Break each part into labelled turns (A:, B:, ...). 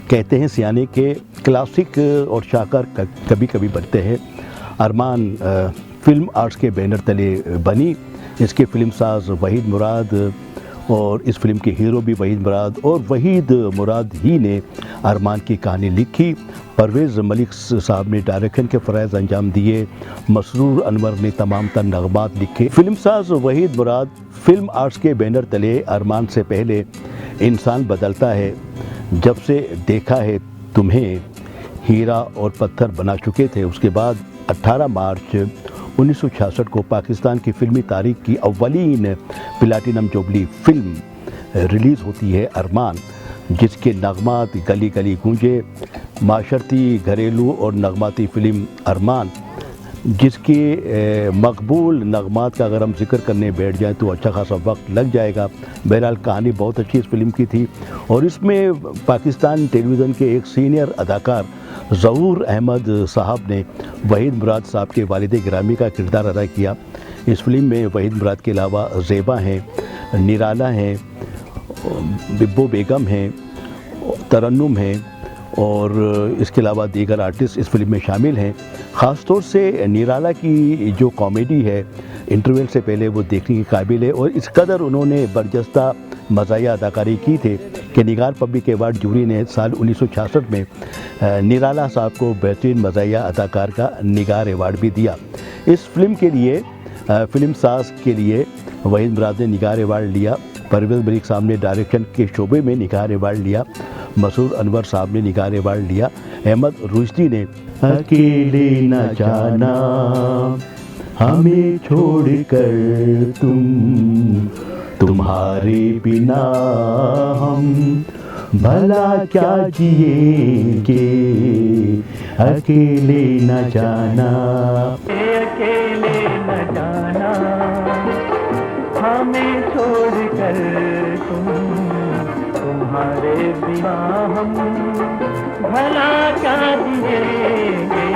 A: कहते हैं सियाने के क्लासिक और शाहकार कभी कभी बनते हैं। अरमान फिल्म आर्ट्स के बैनर तले बनी। इसके फिल्म साज वहीद मुराद और इस फिल्म के हीरो भी वहीद मुराद, और वहीद मुराद ही ने अरमान की कहानी लिखी। परवेज़ मलिक साहब ने डायरेक्शन के फ़राइज़ अंजाम दिए। मसरूर अनवर ने तमाम तर नग़मात लिखे। फिल्म साज वहीद मुराद फिल्म आर्ट्स के बैनर तले अरमान से पहले इंसान बदलता है, जब से देखा है तुम्हें हीरा और पत्थर बना चुके थे। उसके बाद 18 मार्च 1966 को पाकिस्तान की फिल्मी तारीख की अव्वलीन प्लैटिनम जुबली फिल्म रिलीज़ होती है अरमान, जिसके नगमात गली गली गूंजे। माशरती, घरेलू और नगमाती फिल्म अरमान, जिसके मकबूल नगमात का अगर हम जिक्र करने बैठ जाएं तो अच्छा खासा वक्त लग जाएगा। बहरहाल कहानी बहुत अच्छी इस फिल्म की थी, और इसमें पाकिस्तान टेलीविज़न के एक सीनियर अदाकार ज़हूर अहमद साहब ने वहीद मुराद साहब के वालिद गिरामी का किरदार अदा किया। इस फिल्म में वहीद मुराद के अलावा ज़ेबा हैं, निराला हैं, बिब्बो बेगम हैं, तरन्नुम हैं, और इसके अलावा दीगर आर्टिस्ट इस फिल्म में शामिल हैं। ख़ास तौर से निराला की जो कॉमेडी है इंटरवल से पहले वो देखने के काबिल है, और इस कदर उन्होंने बरजस्ता मज़ाहिया अदाकारी की थे कि निगार पब्लिक अवार्ड जूरी ने साल 1966 में निराला साहब को बेहतरीन मज़ाहिया अदाकार का निगार अवार्ड भी दिया। इस फिल्म के लिए फिल्म साज के लिए वहीद मुराद ने निगार अवार्ड लिया। परवेज़ मलिक साहब ने डायरेक्शन के शोबे में निगार अवार्ड लिया। मसूर अनवर साहब ने निगार अवार्ड लिया। अहमद रुश्दी ने अकेले न जाना हमें छोड़कर तुम्हारे बिना हम भला क्या जिएंगे, अकेले न जाना,
B: अकेले न जाना हमें छोड़कर तुम्हारे बिना हम भला क्या जिएंगे।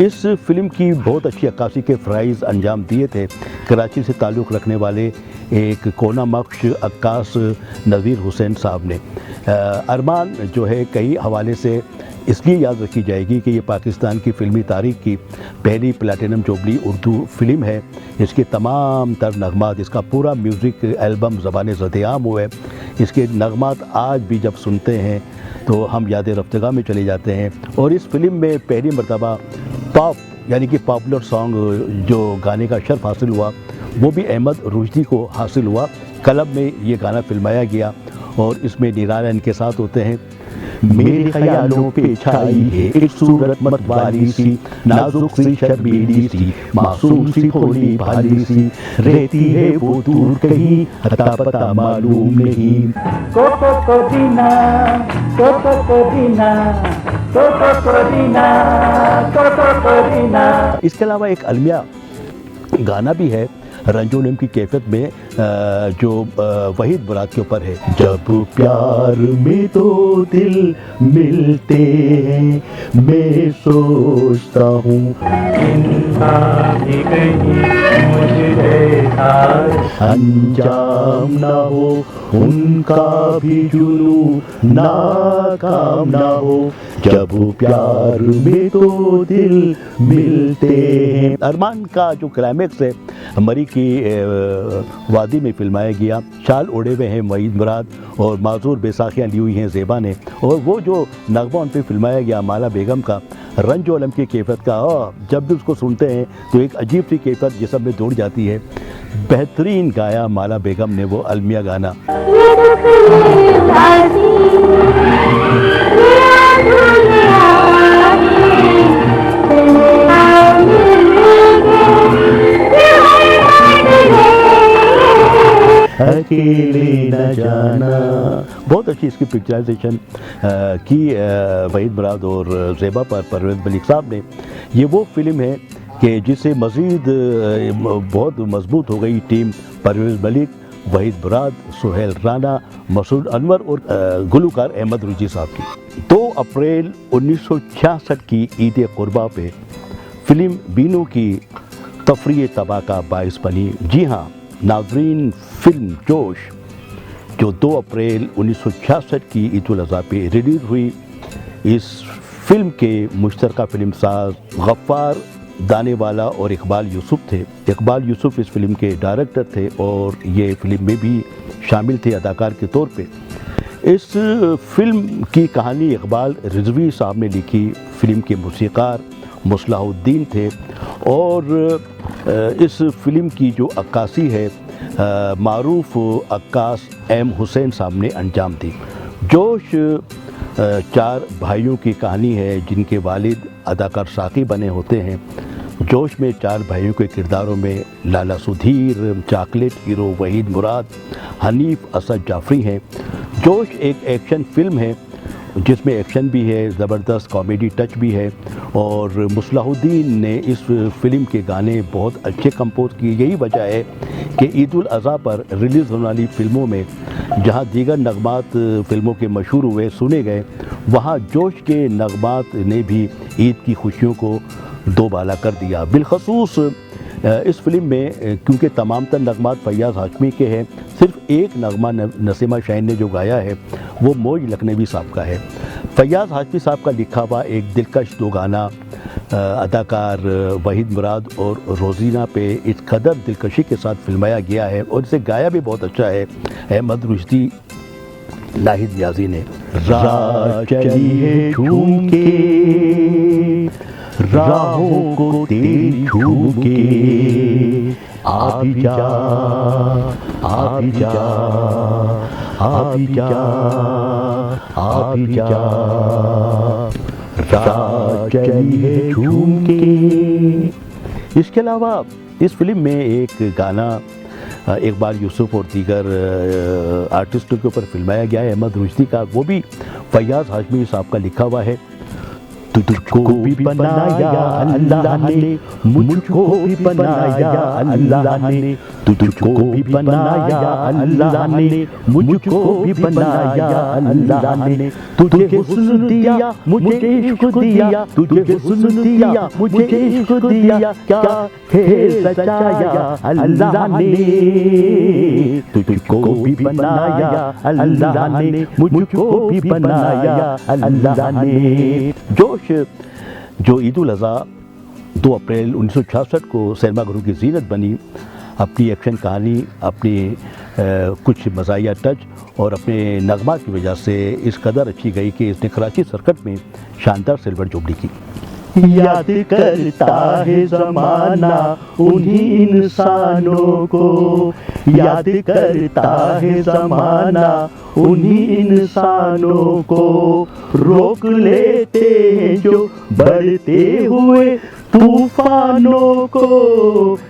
A: इस फिल्म की बहुत अच्छी अक्कासी के फ़राइज़ अंजाम दिए थे कराची से ताल्लुक़ रखने वाले एक कोना मख्श अक्कास नज़ीर हुसैन साहब ने। अरमान जो है कई हवाले से इसलिए याद रखी जाएगी कि ये पाकिस्तान की फ़िल्मी तारीख़ की पहली प्लैटिनम जुबली उर्दू फ़िल्म है। इसके तमाम तर नगमात, इसका पूरा म्यूज़िक एल्बम ज़बान ज़द-ए-आम हुआ है। इसके नगमात आज भी जब सुनते हैं तो हम याद रफ्तगा में चले जाते हैं। और इस फिल्म में पहली मरतबा पॉप यानी कि पॉपुलर सॉन्ग जो गाने का शर्फ हासिल हुआ वो भी अहमद रुश्दी को हासिल हुआ। कलब में ये गाना फिल्माया गया और इसमें निराला इनके साथ होते हैं। मेरे ख्यालों पे छाई है एक सूरत मत वाली सी, नाजुक सी शर्मीली सी, मासूम सी भोली भाली सी, रहती है वो दूर कहीं अता पता मालूम नहीं।
B: कोको दीना, कोको दीना, कोको दीना, कोको दीना।
A: इसके अलावा एक अलमिया गाना भी है रंजोनिम की कैफियत में जो वहीद मुराद के ऊपर है। जब प्यार में दो दिल मिलते हैं मैं सोचता हूँ अंजाम ना हो उनका भी जुनू नाकाम ना हो, जब प्यार में दो दिल मिलते हैं। अरमान का जो क्लाइमेक्स है मरी की वादी में फिल्माया गया। शाल ओढ़े हुए हैं वहीद मुराद और माजूर बेसाखियाँ ली हुई हैं ज़ेबा ने, और वो जो नगमा उन पर फिल्माया गया माला बेगम का, रंज और अलम की कैफियत का, जब भी उसको सुनते हैं तो एक अजीब सी कैफियत जिसम में दौड़ जाती है। बेहतरीन गाया माला बेगम ने वो अलमिया गाना। अकेले न जाना, बहुत अच्छी इसकी पिक्चराइजेशन की वहीद मुराद और ज़ेबा पर परवेज़ मलिक साहब ने। ये वो फिल्म है कि जिससे मज़ीद बहुत मजबूत हो गई टीम परवेज़ मलिक, वहीद मुराद, सुहेल राना, मसूद अनवर और गुलकार अहमद रुची साहब की। 2 अप्रैल 1966 की ईद कुर्बा पे फिल्म बीनों की तफरीह तबाह का बाइस बनी। जी हाँ नाज़रीन, फिल्म जोश जो 2 अप्रैल 1966 की ईद उल अज़हा पे रिलीज़ हुई, इस फिल्म के मुश्तरका फिल्म साज गफ्फार दानेवाला और इकबाल यूसुफ थे। इकबाल यूसुफ इस फिल्म के डायरेक्टर थे और ये फिल्म में भी शामिल थे अदाकार के तौर पे। इस फिल्म की कहानी इकबाल रिजवी साहब ने लिखी। फिल्म के मौसीकार मुसलाहुद्दीन थे और इस फिल्म की जो अक्कासी है मारूफ अक्कास एम हुसैन साहब ने अंजाम दी। जोश 4 भाइयों की कहानी है जिनके वालिद अदाकार साकी बने होते हैं। जोश में 4 भाइयों के किरदारों में लाला सुधीर, चॉकलेट हीरो वहीद मुराद, हनीफ असद जाफरी हैं। जोश एक एक्शन फिल्म है जिसमें एक्शन भी है, ज़बरदस्त कॉमेडी टच भी है और मुसलाहुद्दीन ने इस फिल्म के गाने बहुत अच्छे कंपोज किए। यही वजह है कि ईद उल अज़हा पर रिलीज़ होने वाली फ़िल्मों में जहां दीगर नगमात फ़िल्मों के मशहूर हुए सुने गए, वहां जोश के नगमात ने भी ईद की खुशियों को दोबाला कर दिया। बिलखसूस इस फिल्म में क्योंकि तमाम तर नगमात फैयाज़ हाशमी के हैं, सिर्फ एक नगमा नसीमा शाहीन ने जो गाया है वो मौज लखनवी साहब का है। फैयाज़ हाशमी साहब का लिखा हुआ एक दिलकश 2 गाना अदाकार वहीद मुराद और रोज़ीना पे इस कदर दिलकशी के साथ फिल्माया गया है और इसे गाया भी बहुत अच्छा है अहमद रुश्दी, नाहिद नियाज़ी ने। राह चली है झूम के, राहों को तेरी झूम के, आ भी जा, आ भी जा, आ भी जा, आ भी जा, राह चली है झूम के। इसके अलावा इस फिल्म में एक गाना इकबाल यूसुफ और दीगर आर्टिस्टों के ऊपर फिल्माया गया है अहमद रुश्दी का, वो भी फैयाज़ हाशमी साहब का लिखा हुआ है। तुझको भी बनाया अल्लाह ने, मुझको भी बनाया अल्लाह ने, तुझको भी बनाया अल्लाह ने, मुझको भी बनाया अल्लाह ने, तुझे हुस्न दिया मुझे इश्क दिया, तुझे हुस्न दिया मुझे इश्क दिया, क्या खेल सजाया अल्लाह ने, तुझको भी बनाया अल्लाह ने, मुझको भी बनाया अल्लाह ने। जोश जो ईद उल अज़हा 2 अप्रैल 1966 को सिनेमा घरों की ज़ीनत बनी, अपनी एक्शन कहानी, अपनी कुछ मज़ाहिया टच और अपने नगमात की वजह से इस कदर अच्छी गई कि इसने कराची सर्किट में शानदार सिल्वर जुबली की।
B: याद करता है ज़माना उन्हीं इंसानों को, याद करता है ज़माना उन्हीं इंसानों को, रोक लेते हैं जो बढ़ते हुए तूफानों को,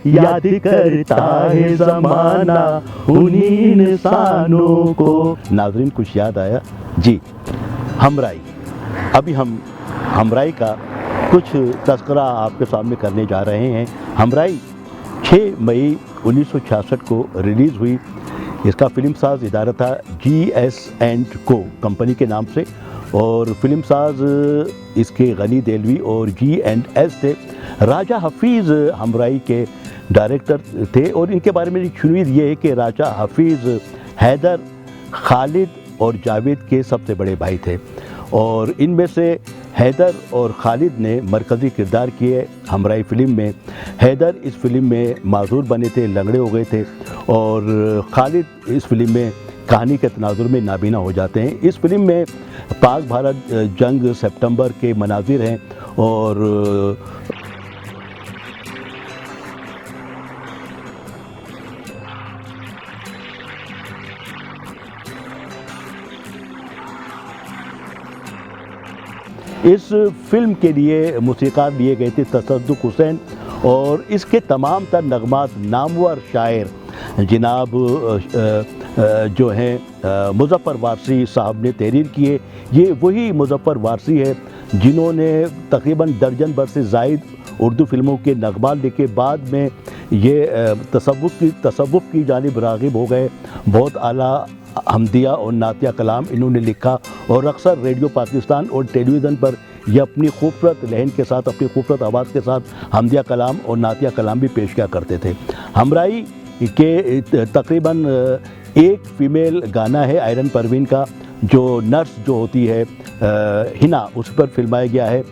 B: याद करता है ज़माना उन्हीं इंसानों को।
A: नाज़रीन कुछ याद आया जी, हमराई। अभी हम हमराई का कुछ तज़किरा आपके सामने करने जा रहे हैं। हमराई 6 मई 1966 को रिलीज़ हुई। इसका फिल्म साज इदारा था GS&Co कंपनी के नाम से और फिल्म साज इसके गनी देलवी और G&S थे। राजा हफीज़ हमराई के डायरेक्टर थे और इनके बारे में शुनवीद ये है कि राजा हफीज़ हैदर, खालिद और जावेद के सबसे बड़े भाई थे और इनमें से हैदर और खालिद ने मरकज़ी किरदार किए हमराई फ़िल्म में। हैदर इस फिल्म में माजूर बने थे, लंगड़े हो गए थे और खालिद इस फिल्म में कहानी के तनाजुर में नाबीना हो जाते हैं। इस फिल्म में पाक भारत जंग सितंबर के मनाजिर हैं और इस फिल्म के लिए मौसीक़ार लिए गए थे तसद्दुक़ हुसैन और इसके तमाम तर नगमात नामवर शायर जनाब जो हैं मुज़फ़्फ़र वारसी साहब ने तहरीर किए। ये वही मुज़फ़्फ़र वारसी है जिन्होंने तकरीबन दर्जन भर से ज़ायद उर्दू फिल्मों के नगमा लिखे, बाद में ये तसव्वुफ़ की जानिब राग़िब हो गए। बहुत आला हमदिया और नातिया कलाम इन्होंने लिखा और अक्सर रेडियो पाकिस्तान और टेलीविज़न पर ये अपनी खूबसूरत लहन के साथ, अपनी खूबसूरत आवाज़ के साथ हमदिया कलाम और नातिया कलाम भी पेश किया करते थे। हमराई के तकरीबन एक फ़ीमेल गाना है आयरन परवीन का, जो नर्स जो होती है हिना, उस पर फिल्माया गया है।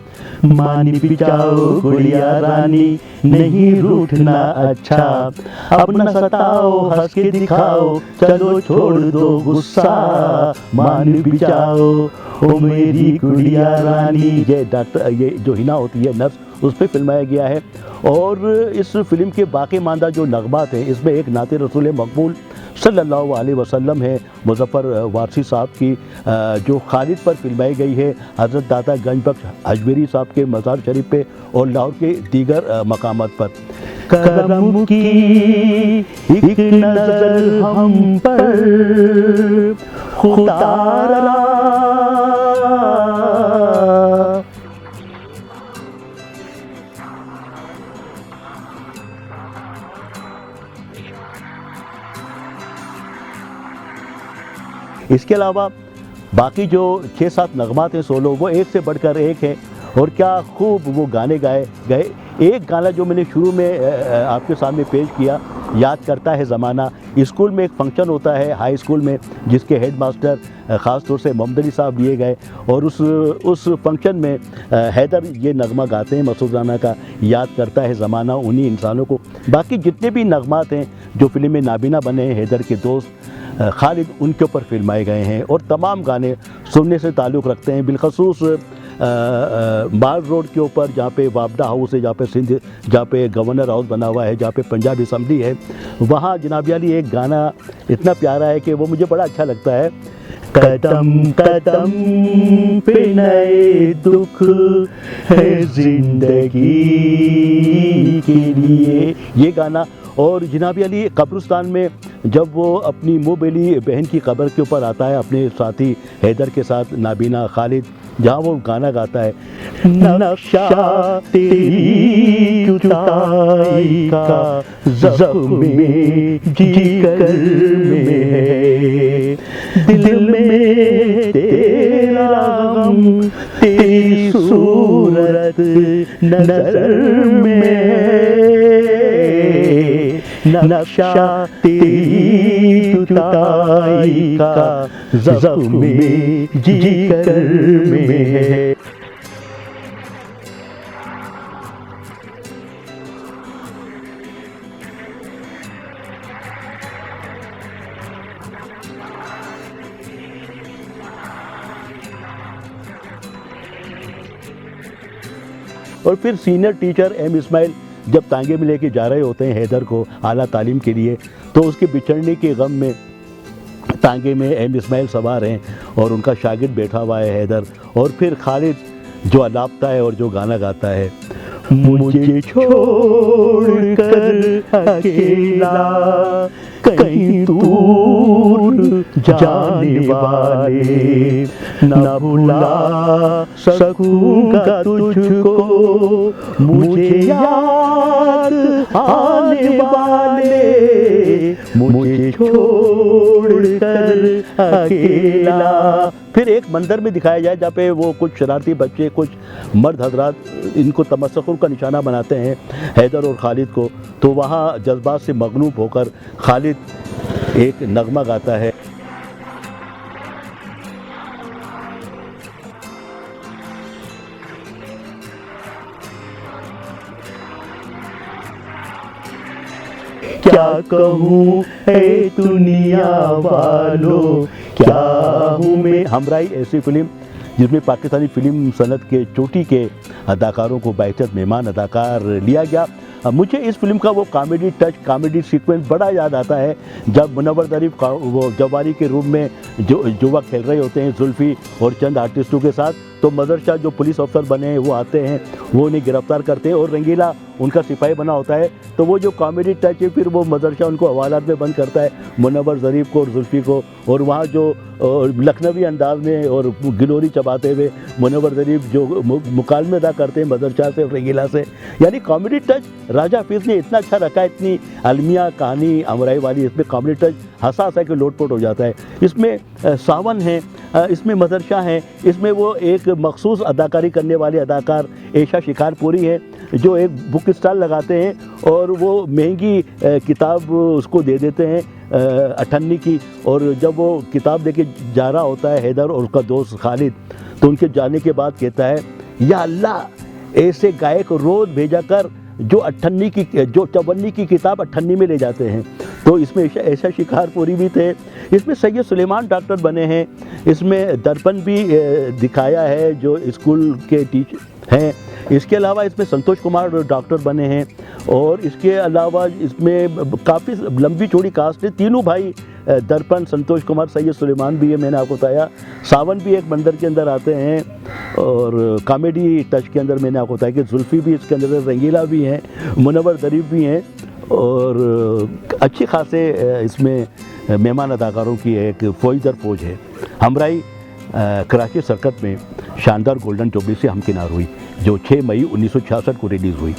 B: मानी पिचाओ गुड़िया रानी, नहीं रूठना अच्छा, अपना सताओ हंस के दिखाओ, चलो छोड़ दो गुस्सा, मानी पिचाओ ओ मेरी गुड़िया रानी।
A: ये जो हिना होती है नर्स, उस पर फिल्माया गया है। और इस फिल्म के बाकी मानदा जो नगमात हैं, इसमें एक नाते रसूल मकबूल सल्लल्लाहु अलैहि वसल्लम है मुज़फ़्फ़र वारसी साहब की, जो खालिद पर फिल्माई गई है, हज़रत दाता गंजबख्श हजवेरी साहब के मज़ार शरीफ पे और लाहौर के दीगर मकामात पर।
B: करम की एक नजर हम पर खुदा,
A: इसके अलावा बाकी जो 6-7 नगमात हैं सोलो, वो एक से बढ़कर एक हैं और क्या खूब वो गाने गाए गए। एक गाना जो मैंने शुरू में आपके सामने पेश किया, याद करता है ज़माना, स्कूल में एक फंक्शन होता है हाई स्कूल में, जिसके हेड मास्टर ख़ास तौर से मोहम्मद अली साहब लिए गए और उस फंक्शन में हैदर ये नगमा गाते हैं मसूद राना का, याद करता है ज़माना उन्हीं इंसानों को। बाकी जितने भी नगमात हैं जो फिल्म में नाबीना बने हैं, हैदर के दोस्त खालिद, उनके ऊपर फिल्माए गए हैं और तमाम गाने सुनने से ताल्लुक़ रखते हैं। बिलखसूस माल रोड के ऊपर जहाँ पे वापडा हाउस है, जहाँ पे गवर्नर हाउस बना हुआ है, जहाँ पे पंजाब असम्बली है, वहाँ जनाब अली एक गाना इतना प्यारा है कि वो मुझे बड़ा अच्छा लगता है।
B: कदम कदम पे नए दुख है जिंदगी के लिए,
A: ये गाना। और जनाब अली कब्रिस्तान में जब वो अपनी मुबेली बहन की कब्र के ऊपर आता है अपने साथी हैदर के साथ, नाबीना खालिद, जहाँ वो गाना गाता है,
B: नक्शा तेरी जुदाई का ज़ख्म जिगर में है, दिल में तेरा गम, तेरी सूरत नजर में, नक्शा तेरी जुदाई का ज़ख्म जिगर में है।
A: और फिर सीनियर टीचर एम इस्माइल जब तांगे में लेके जा रहे होते हैं हैदर को आला तालीम के लिए, तो उसके बिछड़ने के गम में तांगे में एम इस्माइल सवार हैं और उनका शागिर्द बैठा हुआ है हैदर, और फिर खालिद जो अलापता है और जो गाना गाता है,
B: मुझे छोड़ कर अकेला कहीं दूर जाने वाले, न भुला सकूंगा तुझको, मुझे याद आने वाले, मुझे छोड़ कर अकेला।
A: फिर एक मंदिर में दिखाया जाए जहाँ पे वो कुछ शरारती बच्चे, कुछ मर्द हजरात इनको तमस्सुर का निशाना बनाते हैं हैदर और खालिद को, तो वहाँ जज्बात से मगलूब होकर खालिद एक नगमा गाता है।
B: क्या कहूँ है दुनिया वालों, क्या हूँ मैं।
A: हमराई ऐसी फिल्म जिसमें पाकिस्तानी फिल्म सनत के चोटी के अदाकारों को बाइज्जत मेहमान अदाकार लिया गया। मुझे इस फिल्म का वो कॉमेडी टच, कॉमेडी सीक्वेंस बड़ा याद आता है जब मुनव्वर ज़रीफ वो जवारी के रूम में जो जुआ खेल रहे होते हैं जुल्फ़ी और चंद आर्टिस्टों के साथ, तो मदर शाह जो पुलिस अफसर बने हैं वो आते हैं, वो उन्हें गिरफ्तार करते हैं और रंगीला उनका सिपाही बना होता है। तो वो जो कॉमेडी टच है फिर वो मदर शाह उनको हवालात में बंद करता है, मुनव्वर ज़रीफ को और जुल्फ़ी को, और वहाँ जो लखनवी अंदाज में और गिलोरी चबाते हुए मुनव्वर ज़रीफ जो मुकालमे अदा करते हैं मदर शाह से और रंगीला से, यानी कॉमेडी टच राजा हफीज़ ने इतना अच्छा रखा है, इतनी अलमिया कहानी अमराई वाली, इसमें कॉमेडी टच हंसा हंसा के लोटपोट हो जाता है। इसमें सावन है, इसमें मदर शाह है, इसमें वो एक मखसूस अदाकारी करने वाले अदाकार एशा शिकारपुरी है जो एक बुक स्टॉल लगाते हैं और वो महंगी किताब उसको दे देते हैं अठन्नी की, और जब वो किताब लेके जा रहा होता है हैदर और उसका दोस्त खालिद, तो उनके जाने के बाद कहता है या अल्लाह ऐसे गायक रोज़ भेजा कर जो 54 की किताब 58 में ले जाते हैं। तो इसमें ऐसा शिकारपुरी भी थे, इसमें सैयद सुलेमान डॉक्टर बने हैं, इसमें दर्पण भी दिखाया है जो स्कूल के टीचर हैं, इसके अलावा इसमें संतोष कुमार डॉक्टर बने हैं, और इसके अलावा इसमें काफ़ी लंबी चौड़ी कास्ट है, तीनों भाई दर्पण, संतोष कुमार, सैयद सुलेमान भी है, मैंने आपको बताया, सावन भी एक बंदर के अंदर आते हैं, और कॉमेडी टच के अंदर मैंने आपको बताया कि जुल्फ़ी भी इसके अंदर, रंगीला भी हैं, मुनव्वर ज़रीफ भी हैं, और अच्छे खासे इसमें मेहमान अदाकारों की एक फ़ौज दर फ़ौज है। हमराई कराची सर्कट में शानदार गोल्डन जुबली से हमकिनार हुई जो 6 मई 1966 को रिलीज़ हुई।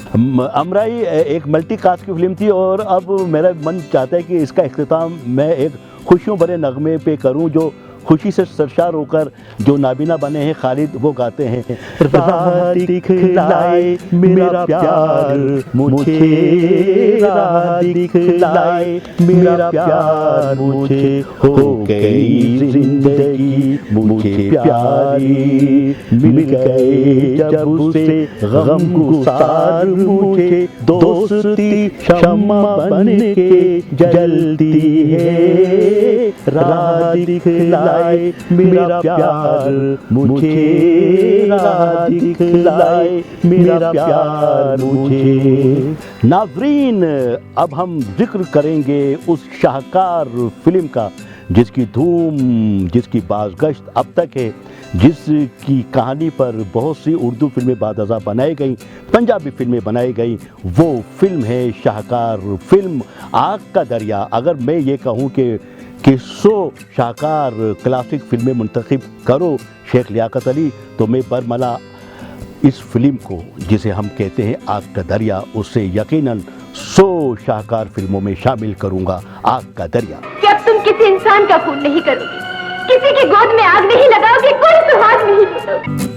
A: हमराई एक मल्टी कास्ट की फिल्म थी और अब मेरा मन चाहता है कि इसका इख्तिताम मैं एक खुशियों भरे नगमे पे करूं जो खुशी से सरशार होकर जो नाबीना बने हैं खालिद वो गाते हैं,
B: राह दिखलाए मेरा प्यार मुझे, राह दिखलाए मेरा प्यार मुझे, हो गई जिंदगी मुझे प्यारी, मिल गए जब उसे गम गुसार मुझे, दोस्ती शम्मा बन के जलती है, राह दिखलाए मेरा प्यार मुझे, राह दिखलाए मेरा प्यार मुझे।
A: नाज़रीन, अब हम जिक्र करेंगे उस शाहकार फिल्म का जिसकी धूम, जिसकी बाज़गश्त अब तक है, जिसकी कहानी पर बहुत सी उर्दू फिल्में बादअज़ा बनाई गई, पंजाबी फिल्में बनाई गई, वो फिल्म है शाहकार फिल्म आग का दरिया। अगर मैं ये कहूँ कि 100 शाहकार क्लासिक फिल्में मुंतखब करो शेख लियाकत अली, तो मैं बरमला इस फिल्म को जिसे हम कहते हैं आग का दरिया, उससे यकीनन 100 शाहकार फिल्मों में शामिल करूंगा आग का दरिया।
C: कि अब तुम किसी इंसान का खून नहीं करोगे, किसी की गोद में आग नहीं लगाओगे, कोई सुहाग नहीं लगाओगे।